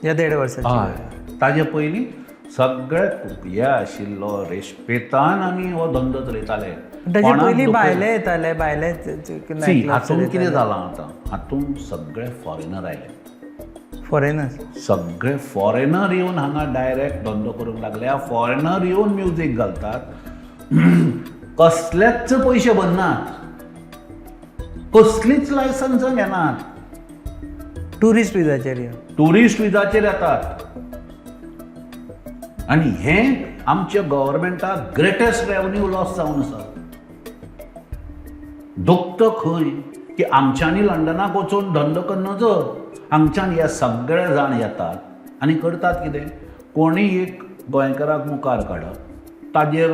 ह्या 1.5 वर्साची हय ताजे पयलीं सगळे हे आशिल्लो रेस्पेतान आमी हो धंदो चलयताले. ताचे पयलीं भायले येताले भायले हातूंत कितें जालां आतां, हातूंत सगळे फॉरेनर आयले. फॉरेनर्स सगळे फॉरेनर येवन हांगा डायरेक्ट धंदो करूंक लागले. फॉरेनर येवन म्युजीक घालतात, कसलेच पयशे भरनात, कसलीच लायसन्स घेनात, टुरिस्ट विजाचेर टुरिस्ट विजाचेर येतात. आनी हें आमच्या गव्हर्मेंटाक ग्रेटेस्ट रेवन्यू लॉस जावन आसा. दुखता खंय की आमच्यांनी लंडनाक वचून धंदो करनाचो, हांगच्यान हे सगळे जाण येतात आनी करतात कितें, कोणीय एक गोंयकाराक मुखार काडप, ताजेर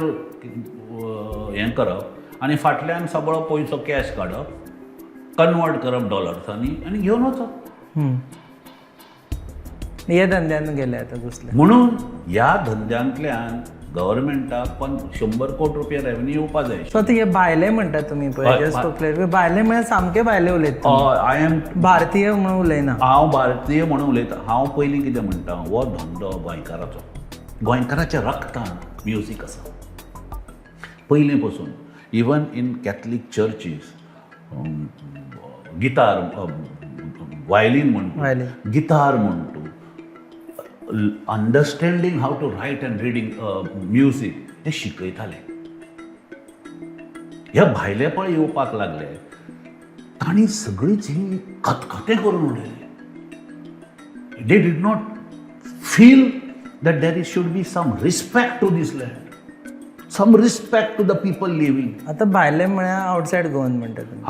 हें करप आनी फाटल्यान सगळो पयसो कॅश काडप, कन्वर्ट करप डॉलर्सांनी आनी घेवन वचप. हे धंद्यान गेले आतां घुसले. म्हणून ह्या धंद्यांतल्यान गव्हर्मेंटाक 100 कोटी रुपया रेवन्यू येवपा जाय. सो हे भायले म्हणटा तुमी पळय, भायले म्हळ्यार सामके भायले उलयता. आय एम भारतीय म्हणून उलयना. हांव भारतीय म्हणून उलयतां. हांव पयलीं कितें म्हणटा, हो धंदो गोंयकाराचो, गोंयकाराच्या रक्तान म्युजीक आसा पयलीं पासून. Even in Catholic churches guitar, violin म्हणटा, गिटार म्हणटा, understanding how to write and reading music ते शिकयताले. ह्या भायले पळय येवपाक लागले, तांणी सगळीच ही खतखतें करून उडयलें. They did not feel that there should be some respect to this land, some respect to the people living. आतां भायले म्हळ्यार आउटसायड गोवन म्हणटा तुमी.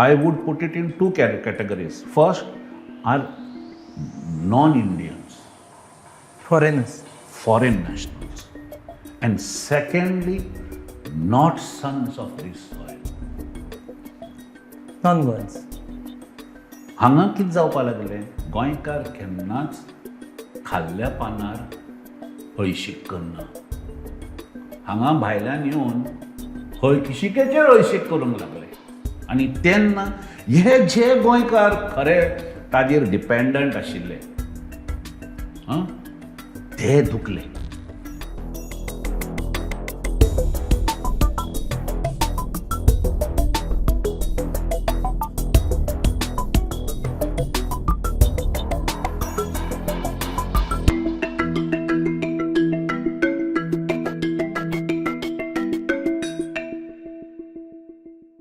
I would put it in 2 categories. First are non-Indians, foreigners, foreign nationals, and secondly, not sons of this soil. Non Goans. हांगा कितें जावपा लागलें, गोंयकार केन्नाच खाल्ल्या पानार हळशीक करना. हांगा भायल्यान येवन हळशिकेचेर हळशीक करूंक लागले. आनी तेन्ना हे जे गोंयकार खरे ताजेर डिपेंडंट आशिल्ले ते दुखले.